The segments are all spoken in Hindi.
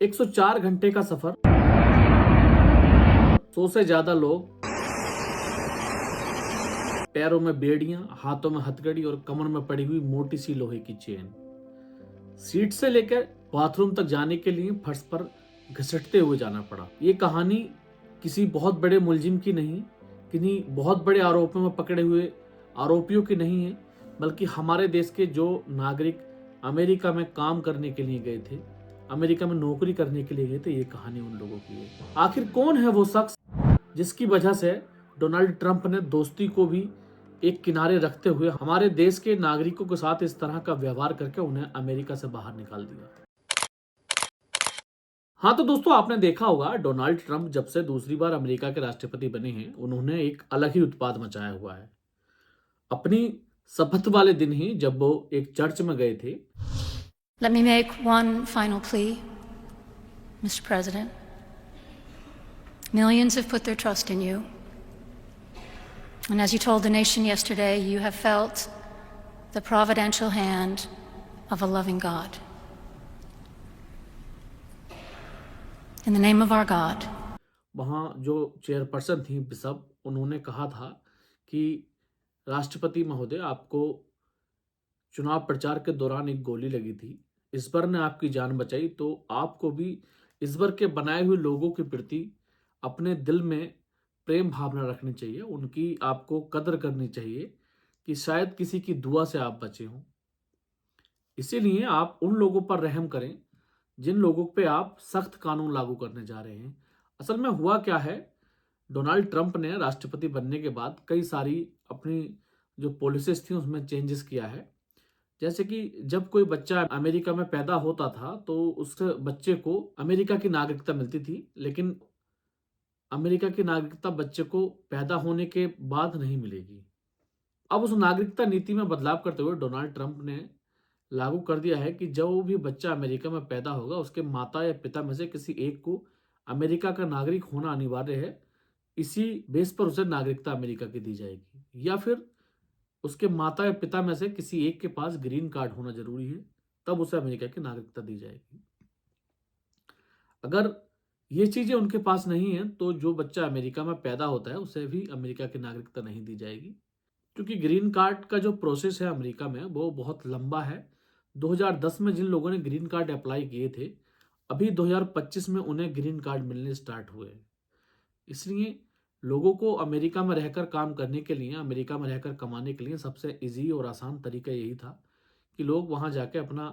104 घंटे का सफर, 100 से ज्यादा लोग, पैरों में बेड़ियां, हाथों में हथकड़ी और कमर में पड़ी हुई मोटी सी लोहे की चेन। सीट से लेकर बाथरूम तक जाने के लिए फर्श पर घसटते हुए जाना पड़ा। ये कहानी किसी बहुत बड़े मुलजिम की नहीं, किन्हीं बहुत बड़े आरोपों में पकड़े हुए आरोपियों की नहीं है, बल्कि हमारे देश के जो नागरिक अमेरिका में काम करने के लिए गए थे, अमेरिका में नौकरी करने के लिए गए थे, ये कहानी उन लोगों की है। आखिर कौन है वो शख्स जिसकी वजह से डोनाल्ड ट्रंप ने दोस्ती को भी एक किनारे रखते हुए हमारे देश के नागरिकों के साथ इस तरह का व्यवहार करके उन्हें अमेरिका से बाहर निकाल दिया। हाँ तो दोस्तों, आपने देखा होगा डोनाल्ड ट्रंप जब से दूसरी बार अमेरिका के राष्ट्रपति बने हैं, उन्होंने एक अलग ही उत्पाद मचाया हुआ है। अपनी शपथ वाले दिन ही जब वो एक चर्च में गए थे, Let me make one final plea, Mr. President. Millions have put their trust in you. And as you told the nation yesterday, you have felt the providential hand of a loving God. In the name of our God. वहाँ जो चेयरपर्सन थी बिशप, उन्होंने कहा था कि राष्ट्रपति महोदय, आपको चुनाव प्रचार के दौरान एक गोली लगी थी, ईश्वर ने आपकी जान बचाई, तो आपको भी ईश्वर के बनाए हुए लोगों के प्रति अपने दिल में प्रेम भावना रखनी चाहिए, उनकी आपको कदर करनी चाहिए कि शायद किसी की दुआ से आप बचे हों। इसीलिए आप उन लोगों पर रहम करें जिन लोगों पे आप सख्त कानून लागू करने जा रहे हैं। असल में हुआ क्या है, डोनाल्ड ट्रंप ने राष्ट्रपति बनने के बाद कई सारी अपनी जो पॉलिसीज थी उसमें चेंजेस किया है। जैसे कि जब कोई बच्चा अमेरिका में पैदा होता था तो उस बच्चे को अमेरिका की नागरिकता मिलती थी, लेकिन अमेरिका की नागरिकता बच्चे को पैदा होने के बाद नहीं मिलेगी। अब उस नागरिकता नीति में बदलाव करते हुए डोनाल्ड ट्रंप ने लागू कर दिया है कि जो भी बच्चा अमेरिका में पैदा होगा उसके माता या पिता में से किसी एक को अमेरिका का नागरिक होना अनिवार्य है। इसी बेस पर उसे नागरिकता अमेरिका की दी जाएगी, या फिर उसके माता या पिता में से किसी एक के पास ग्रीन कार्ड होना जरूरी है, तब उसे अमेरिका की नागरिकता दी जाएगी। अगर ये चीजें उनके पास नहीं है तो जो बच्चा अमेरिका में पैदा होता है उसे भी अमेरिका की नागरिकता नहीं दी जाएगी, क्योंकि ग्रीन कार्ड का जो प्रोसेस है अमेरिका में वो बहुत लंबा है। 2010 में जिन लोगों ने ग्रीन कार्ड अप्लाई किए थे, अभी 2025 में उन्हें ग्रीन कार्ड मिलने स्टार्ट हुए हैं। इसलिए लोगों को अमेरिका में रहकर काम करने के लिए, अमेरिका में रहकर कमाने के लिए सबसे इजी और आसान तरीका यही था कि लोग वहाँ जाके अपना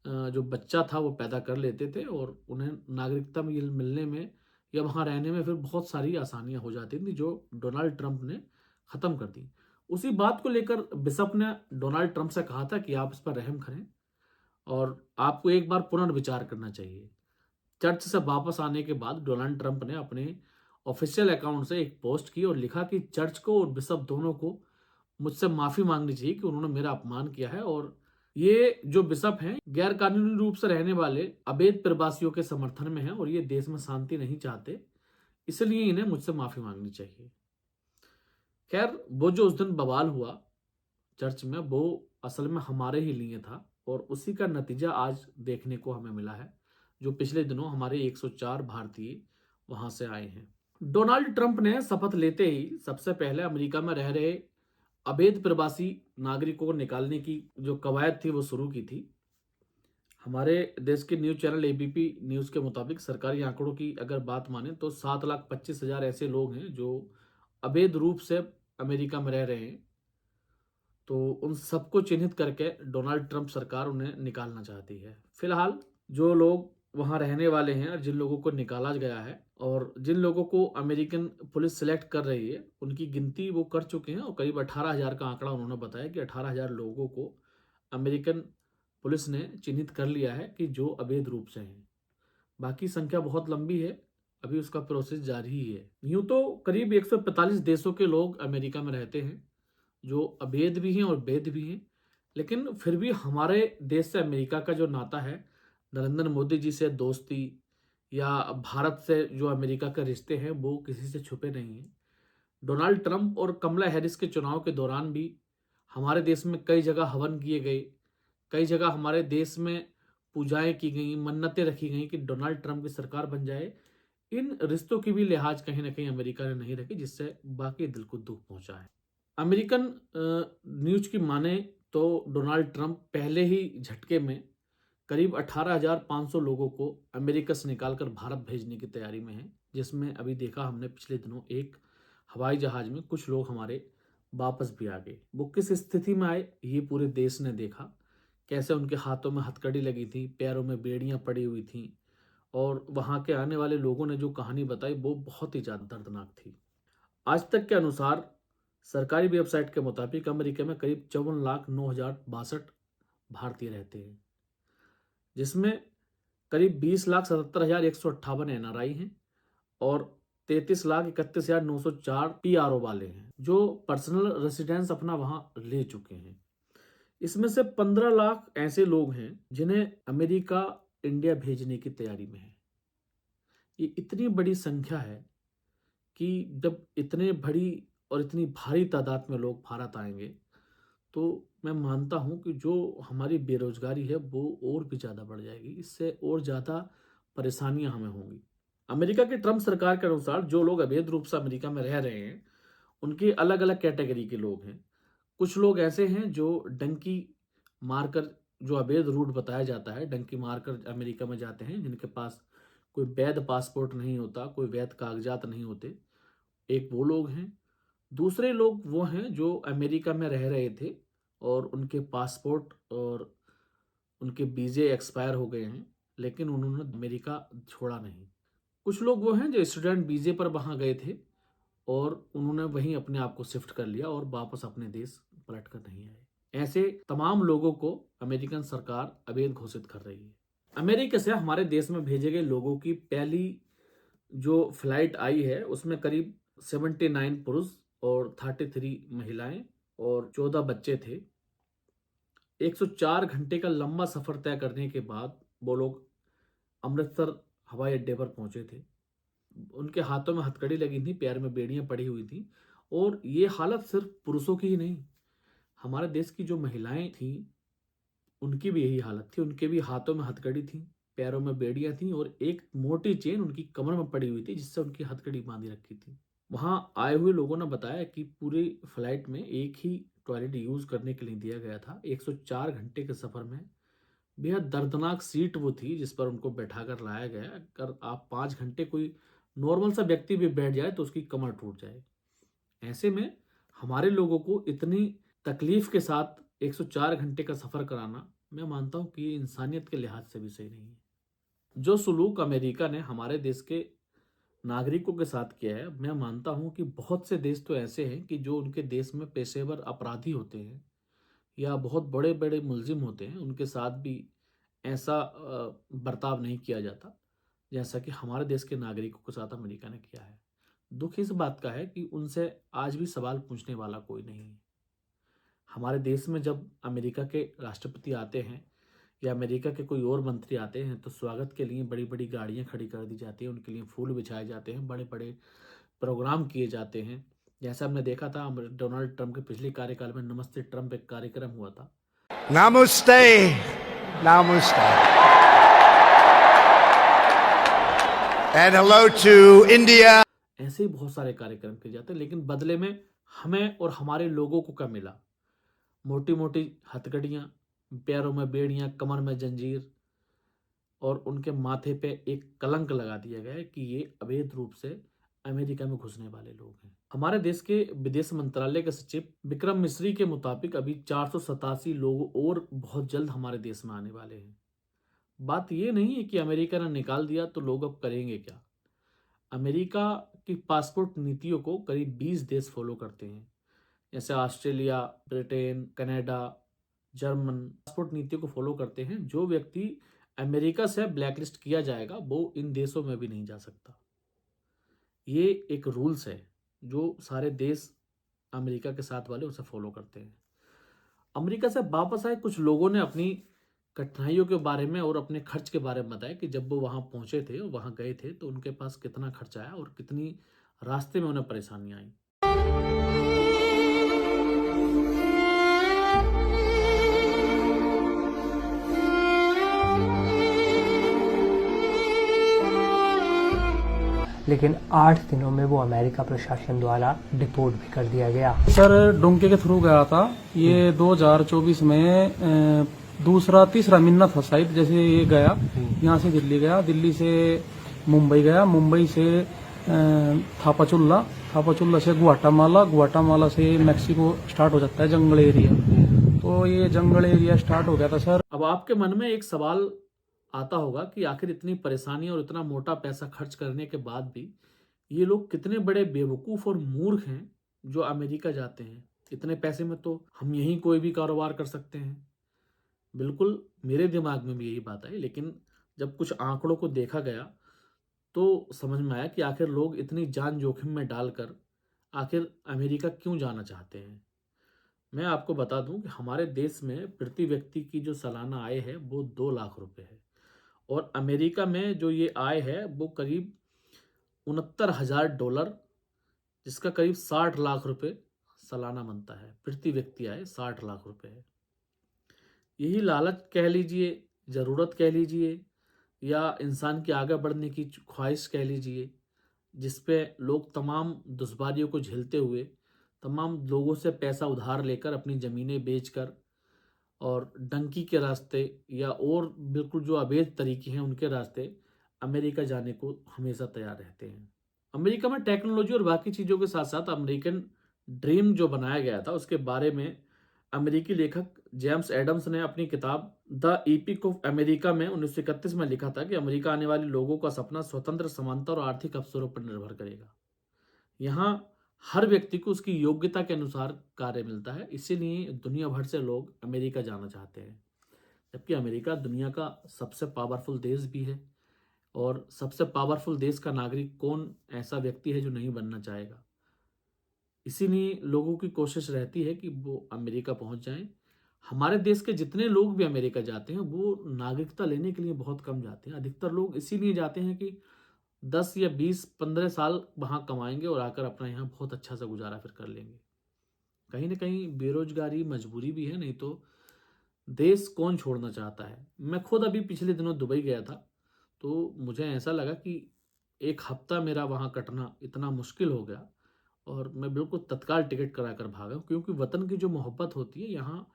जो बच्चा था वो पैदा कर लेते थे और उन्हें नागरिकता मिलने में या वहाँ रहने में फिर बहुत सारी आसानियाँ हो जाती थी, जो डोनाल्ड ट्रंप ने ख़त्म कर दी। उसी बात को लेकर बिशप ने डोनाल्ड ट्रंप से कहा था कि आप इस पर रहम करें और आपको एक बार पुनर्विचार करना चाहिए। चर्च से वापस आने के बाद डोनाल्ड ट्रंप ने अपने ऑफिशियल अकाउंट से एक पोस्ट की और लिखा कि चर्च को और बिशप दोनों को मुझसे माफी मांगनी चाहिए कि उन्होंने मेरा अपमान किया है, और ये जो बिशप हैं गैर कानूनी रूप से रहने वाले अवैध प्रवासियों के समर्थन में हैं और ये देश में शांति नहीं चाहते, इसलिए इन्हें मुझसे माफी मांगनी चाहिए। खैर, वो जो उस दिन बवाल हुआ चर्च में वो असल में हमारे ही लिए था और उसी का नतीजा आज देखने को हमें मिला है, जो पिछले दिनों हमारे 104 भारतीय वहां से आए हैं। डोनाल्ड ट्रंप ने शपथ लेते ही सबसे पहले अमेरिका में रह रहे अवैध प्रवासी नागरिकों को निकालने की जो कवायद थी वो शुरू की थी। हमारे देश के न्यूज चैनल एबीपी न्यूज के मुताबिक सरकारी आंकड़ों की अगर बात माने तो 7,25,000 ऐसे लोग हैं जो अवैध रूप से अमेरिका में रह रहे हैं। तो उन सबको चिन्हित करके डोनाल्ड ट्रंप सरकार उन्हें निकालना चाहती है। फिलहाल जो लोग वहां रहने वाले हैं और जिन लोगों को निकाला गया है और जिन लोगों को अमेरिकन पुलिस सिलेक्ट कर रही है, उनकी गिनती वो कर चुके हैं और करीब 18,000 का आंकड़ा उन्होंने बताया कि 18,000 लोगों को अमेरिकन पुलिस ने चिन्हित कर लिया है कि जो अवैध रूप से हैं। बाकी संख्या बहुत लंबी है, अभी उसका प्रोसेस जारी ही है। यूं तो करीब 145 देशों के लोग अमेरिका में रहते हैं, जो अवैध भी हैं और वैध भी हैं, लेकिन फिर भी हमारे देश से अमेरिका का जो नाता है, नरेंद्र मोदी जी से दोस्ती या भारत से जो अमेरिका के रिश्ते हैं वो किसी से छुपे नहीं हैं। डोनाल्ड ट्रंप और कमला हैरिस के चुनाव के दौरान भी हमारे देश में कई जगह हवन किए गए, कई जगह हमारे देश में पूजाएं की गई, मन्नतें रखी गई कि डोनाल्ड ट्रंप की सरकार बन जाए, इन रिश्तों की भी लिहाज कहीं ना कहीं अमेरिका ने नहीं रखी, जिससे बाकी दिल को दुख पहुंचा है। अमेरिकन न्यूज की माने तो डोनाल्ड ट्रंप पहले ही झटके में करीब 18,500 लोगों को अमेरिका से निकालकर भारत भेजने की तैयारी में है, जिसमें अभी देखा हमने पिछले दिनों एक हवाई जहाज में कुछ लोग हमारे वापस भी आ गए। वो किस स्थिति में आए ये पूरे देश ने देखा, कैसे उनके हाथों में हथकड़ी लगी थी, पैरों में बेड़ियां पड़ी हुई थी, और वहां के आने वाले लोगों ने जो कहानी बताई वो बहुत ही ज़्यादा दर्दनाक थी। आज तक के अनुसार सरकारी वेबसाइट के मुताबिक अमेरिका में करीब 54,09,062 भारतीय रहते हैं, जिसमें करीब 20,77,158 NRI हैं और 33,31,904 PRO वाले हैं जो पर्सनल रेसिडेंस अपना वहां ले चुके हैं। इसमें से 15 लाख ऐसे लोग हैं जिन्हें अमेरिका इंडिया भेजने की तैयारी में है। ये इतनी बड़ी संख्या है कि जब इतने बड़ी और इतनी भारी तादाद में लोग भारत आएंगे तो मैं मानता हूं कि जो हमारी बेरोजगारी है वो और भी ज़्यादा बढ़ जाएगी, इससे और ज़्यादा परेशानियां हमें होंगी। अमेरिका की ट्रंप सरकार के अनुसार जो लोग अवैध रूप से अमेरिका में रह रहे हैं उनकी अलग अलग कैटेगरी के लोग हैं। कुछ लोग ऐसे हैं जो डंकी मारकर, जो अवैध रूट बताया जाता है, डंकी मारकर अमेरिका में जाते हैं, जिनके पास कोई वैध पासपोर्ट नहीं होता, कोई वैध कागजात नहीं होते, एक वो लोग हैं। दूसरे लोग वो हैं जो अमेरिका में रह रहे थे और उनके पासपोर्ट और उनके वीजे एक्सपायर हो गए हैं, लेकिन उन्होंने अमेरिका छोड़ा नहीं। कुछ लोग वो हैं जो स्टूडेंट वीजे पर वहां गए थे और उन्होंने वहीं अपने आप को शिफ्ट कर लिया और वापस अपने देश पलट कर नहीं आए। ऐसे तमाम लोगों को अमेरिकन सरकार अवैध घोषित कर रही है। अमेरिका से हमारे देश में भेजे गए लोगों की पहली जो फ्लाइट आई है उसमें करीब 79 पुरुष और 33 महिलाएं और 14 बच्चे थे। 104 घंटे का लंबा सफर तय करने के बाद वो लोग अमृतसर हवाई अड्डे पर पहुंचे थे। उनके हाथों में हथकड़ी लगी थी, पैर में बेड़ियां पड़ी हुई थी, और ये हालत सिर्फ पुरुषों की ही नहीं, हमारे देश की जो महिलाएं थी उनकी भी यही हालत थी। उनके भी हाथों में हथकड़ी थी, पैरों में बेड़ियां थी और एक मोटी चेन उनकी कमर में पड़ी हुई थी जिससे उनकी हथकड़ी बांधी रखी थी। वहां आए हुए लोगों ने बताया कि पूरी फ्लाइट में एक ही टॉयलेट यूज करने के लिए दिया गया था। 104 घंटे के सफर में बेहद दर्दनाक सीट वो थी जिस पर उनको बैठा कर लाया गया। अगर आप 5 घंटे कोई नॉर्मल सा व्यक्ति भी बैठ जाए तो उसकी कमर टूट जाए। ऐसे में हमारे लोगों को इतनी तकलीफ के साथ 104 घंटे का सफर कराना, मैं मानता हूं कि ये इंसानियत के लिहाज से भी सही नहीं है। जो सलूक अमेरिका ने हमारे देश के नागरिकों के साथ किया है, मैं मानता हूं कि बहुत से देश तो ऐसे हैं कि जो उनके देश में पेशेवर अपराधी होते हैं या बहुत बड़े बड़े मुलजिम होते हैं, उनके साथ भी ऐसा बर्ताव नहीं किया जाता जैसा कि हमारे देश के नागरिकों के साथ अमेरिका ने किया है। दुख इस बात का है कि उनसे आज भी सवाल पूछने वाला कोई नहीं है। हमारे देश में जब अमेरिका के राष्ट्रपति आते हैं या अमेरिका के कोई और मंत्री आते हैं तो स्वागत के लिए बड़ी बड़ी गाड़ियां खड़ी कर दी जाती हैं, उनके लिए फूल बिछाए जाते हैं, बड़े बड़े प्रोग्राम किए जाते हैं। जैसा हमने देखा था डोनाल्ड ट्रंप के पिछले कार्यकाल में नमस्ते ट्रंप एक कार्यक्रम हुआ था। Namaste. Namaste. And hello to India. ऐसे ही बहुत सारे कार्यक्रम किए जाते हैं, लेकिन बदले में हमें और हमारे लोगों को क्या मिला? मोटी मोटी हथकड़ियाँ, पैरों में बेड़ियाँ, कमर में जंजीर, और उनके माथे पे एक कलंक लगा दिया गया है कि ये अवैध रूप से अमेरिका में घुसने वाले लोग हैं। हमारे देश के विदेश मंत्रालय के सचिव विक्रम मिस्री के मुताबिक अभी 487 लोग और बहुत जल्द हमारे देश में आने वाले हैं। बात ये नहीं है कि अमेरिका ने निकाल दिया तो लोग अब करेंगे क्या। अमेरिका की पासपोर्ट नीतियों को करीब 20 देश फॉलो करते हैं, जैसे Australia, Britain, Canada, German passport नीतियों को फॉलो करते हैं। जो व्यक्ति अमेरिका से ब्लैकलिस्ट किया जाएगा वो इन देशों में भी नहीं जा सकता। ये एक रूल्स है जो सारे देश अमेरिका के साथ वाले उसे फॉलो करते हैं। अमेरिका से वापस आए कुछ लोगों ने अपनी कठिनाइयों के बारे में और अपने खर्च के बारे में बताया कि जब वो वहाँ पहुँचे थे, वहाँ गए थे, तो उनके पास कितना खर्च आया और कितनी रास्ते में उन्हें परेशानियाँ आई। लेकिन 8 दिनों में वो अमेरिका प्रशासन द्वारा डिपोर्ट भी कर दिया गया। सर डोंके के थ्रू गया था ये 2024 में दूसरा तीसरा महीना था शायद, जैसे ये गया यहाँ से दिल्ली गया, दिल्ली से मुंबई गया, मुंबई से थापाचुल्ला से गुआटामाला से मैक्सिको स्टार्ट हो जाता है जंगल एरिया। तो ये जंगल एरिया स्टार्ट हो गया था सर। अब आपके मन में एक सवाल आता होगा कि आखिर इतनी परेशानी और इतना मोटा पैसा खर्च करने के बाद भी ये लोग कितने बड़े बेवकूफ़ और मूर्ख हैं जो अमेरिका जाते हैं। इतने पैसे में तो हम यहीं कोई भी कारोबार कर सकते हैं। बिल्कुल मेरे दिमाग में भी यही बात आई, लेकिन जब कुछ आंकड़ों को देखा गया तो समझ में आया कि आखिर लोग इतनी जान जोखिम में डालकर आखिर अमेरिका क्यों जाना चाहते हैं। मैं आपको बता दूं कि हमारे देश में प्रति व्यक्ति की जो सालाना आय है वो 2 लाख रुपए है, और अमेरिका में जो ये आय है वो करीब $69,000, जिसका करीब 60 लाख रुपए सालाना बनता है। प्रति व्यक्ति आय 60 लाख रुपए है। यही लालच कह लीजिए, ज़रूरत कह लीजिए, या इंसान के आगे बढ़ने की ख्वाहिश कह लीजिए, जिस पे लोग तमाम दुश्वारियों को झेलते हुए, तमाम लोगों से पैसा उधार लेकर, अपनी ज़मीनें बेचकर और डंकी के रास्ते या और बिल्कुल जो अवैध तरीके हैं उनके रास्ते अमेरिका जाने को हमेशा तैयार रहते हैं। अमेरिका में टेक्नोलॉजी और बाकी चीज़ों के साथ साथ अमेरिकन ड्रीम जो बनाया गया था उसके बारे में अमेरिकी लेखक जेम्स एडम्स ने अपनी किताब द ईपिक ऑफ अमेरिका में 1931 में लिखा था कि अमेरिका आने वाले लोगों का सपना स्वतंत्र, समानता और आर्थिक अवसरों पर निर्भर करेगा। यहाँ हर व्यक्ति को उसकी योग्यता के अनुसार कार्य मिलता है, इसीलिए दुनिया भर से लोग अमेरिका जाना चाहते हैं। जबकि अमेरिका दुनिया का सबसे पावरफुल देश भी है, और सबसे पावरफुल देश का नागरिक कौन ऐसा व्यक्ति है जो नहीं बनना चाहेगा। इसीलिए लोगों की कोशिश रहती है कि वो अमेरिका पहुंच जाएं। हमारे देश के जितने लोग भी अमेरिका जाते हैं वो नागरिकता लेने के लिए बहुत कम जाते हैं। अधिकतर लोग इसीलिए जाते हैं कि 10 या 20-15 साल वहाँ कमाएंगे और आकर अपना यहाँ बहुत अच्छा सा गुजारा फिर कर लेंगे। कहीं ना कहीं बेरोजगारी मजबूरी भी है, नहीं तो देश कौन छोड़ना चाहता है। मैं खुद अभी पिछले दिनों दुबई गया था, तो मुझे ऐसा लगा कि एक हफ्ता मेरा वहाँ कटना इतना मुश्किल हो गया, और मैं बिल्कुल तत्काल टिकट करा कर भागा, क्योंकि वतन की जो मोहब्बत होती है, यहाँ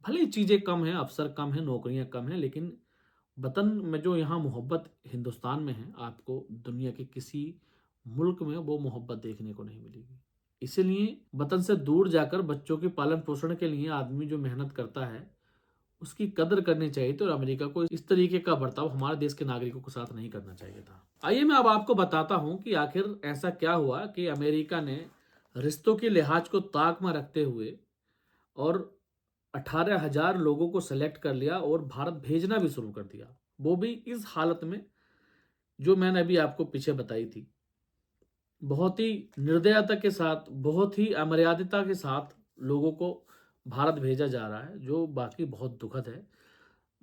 भले ही चीज़ें कम हैं, अवसर कम हैं, नौकरियाँ कम हैं, लेकिन वतन में जो यहाँ मोहब्बत हिंदुस्तान में है, आपको दुनिया के किसी मुल्क में वो मोहब्बत देखने को नहीं मिलेगी। इसीलिए वतन से दूर जाकर बच्चों के पालन पोषण के लिए आदमी जो मेहनत करता है उसकी कदर करनी चाहिए थी, और अमेरिका को इस तरीके का बर्ताव हमारे देश के नागरिकों के साथ नहीं करना चाहिए था। आइए मैं अब आपको बताता हूं कि आखिर ऐसा क्या हुआ कि अमेरिका ने रिश्तों के लिहाज को ताक में रखते हुए और 18,000 लोगों को सेलेक्ट कर लिया और भारत भेजना भी शुरू कर दिया, वो भी इस हालत में जो मैंने अभी आपको पीछे बताई थी। बहुत ही निर्दयता के साथ, बहुत ही अमर्यादिता के साथ लोगों को भारत भेजा जा रहा है, जो बाकी बहुत दुखद है।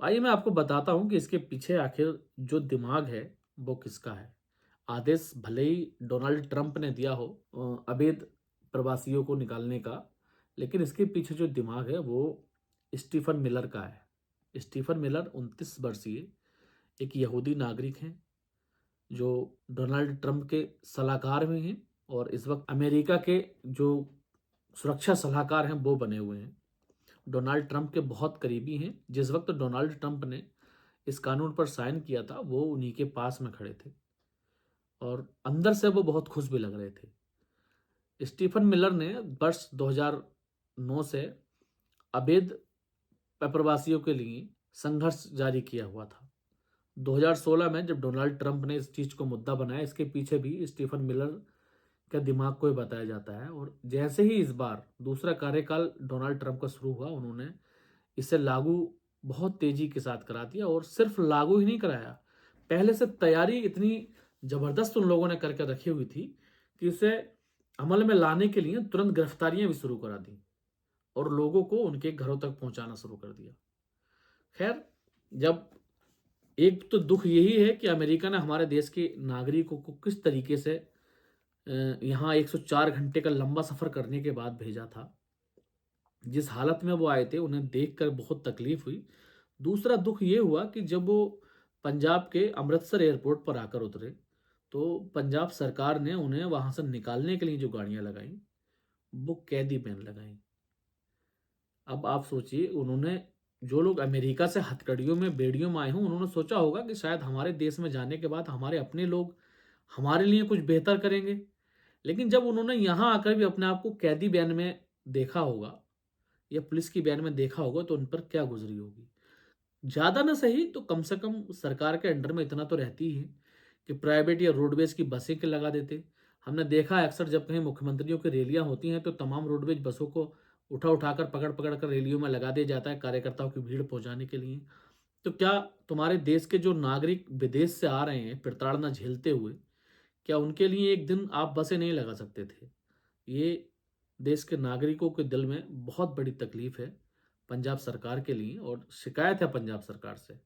आइए मैं आपको बताता हूं कि इसके पीछे आखिर जो दिमाग है वो किसका है। आदेश भले ही डोनाल्ड ट्रंप ने दिया हो अवैध प्रवासियों को निकालने का, लेकिन इसके पीछे जो दिमाग है वो स्टीफन मिलर का है। स्टीफन मिलर 29 वर्षीय एक यहूदी नागरिक हैं जो डोनाल्ड ट्रंप के सलाहकार भी हैं, और इस वक्त अमेरिका के जो सुरक्षा सलाहकार हैं वो बने हुए हैं। डोनाल्ड ट्रंप के बहुत करीबी हैं। जिस वक्त डोनाल्ड ट्रंप ने इस कानून पर साइन किया था वो उन्हीं के पास में खड़े थे, और अंदर से वो बहुत खुश भी लग रहे थे। स्टीफन मिलर ने वर्ष 2009 से अवैध प्रवासियों के लिए संघर्ष जारी किया हुआ था। 2016 में जब डोनाल्ड ट्रंप ने इस चीज़ को मुद्दा बनाया, इसके पीछे भी स्टीफन मिलर का दिमाग को ही बताया जाता है। और जैसे ही इस बार दूसरा कार्यकाल डोनाल्ड ट्रंप का शुरू हुआ, उन्होंने इसे लागू बहुत तेजी के साथ करा दिया, और सिर्फ लागू ही नहीं कराया, पहले से तैयारी इतनी ज़बरदस्त उन लोगों ने करके रखी हुई थी कि इसे अमल में लाने के लिए तुरंत गिरफ्तारियां भी शुरू करा दी और लोगों को उनके घरों तक पहुंचाना शुरू कर दिया। खैर, जब एक तो दुख यही है कि अमेरिका ने हमारे देश के नागरिकों को किस तरीके से यहाँ 104 घंटे का लंबा सफ़र करने के बाद भेजा था। जिस हालत में वो आए थे उन्हें देखकर बहुत तकलीफ हुई। दूसरा दुख ये हुआ कि जब वो पंजाब के अमृतसर एयरपोर्ट पर आकर उतरे तो पंजाब सरकार ने उन्हें वहां से निकालने के लिए जो गाड़ियां लगाई वो कैदी बैन लगाई। अब आप सोचिए, उन्होंने, जो लोग अमेरिका से हथकड़ियों में बेड़ियों में आए हों, उन्होंने सोचा होगा कि शायद हमारे देश में जाने के बाद हमारे अपने लोग हमारे लिए कुछ बेहतर करेंगे। लेकिन जब उन्होंने यहाँ आकर भी अपने आप को कैदी बैन में देखा होगा या पुलिस की बैन में देखा होगा तो उन पर क्या गुजरी होगी। ज़्यादा ना सही तो कम से कम सरकार के अंडर में इतना तो रहती ही है कि प्राइवेट या रोडवेज की बसें के लगा देते। हमने देखा है अक्सर जब कहीं मुख्यमंत्रियों की रैलियां होती हैं तो तमाम रोडवेज बसों को उठा उठाकर पकड़ पकड़ कर रैलियों में लगा दिया जाता है कार्यकर्ताओं की भीड़ पहुंचाने के लिए। तो क्या तुम्हारे देश के जो नागरिक विदेश से आ रहे हैं प्रताड़ना झेलते हुए, क्या उनके लिए एक दिन आप बसें नहीं लगा सकते थे? ये देश के नागरिकों के दिल में बहुत बड़ी तकलीफ है पंजाब सरकार के लिए, और शिकायत है पंजाब सरकार से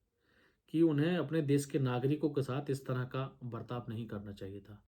कि उन्हें अपने देश के नागरिकों के साथ इस तरह का बर्ताव नहीं करना चाहिए था।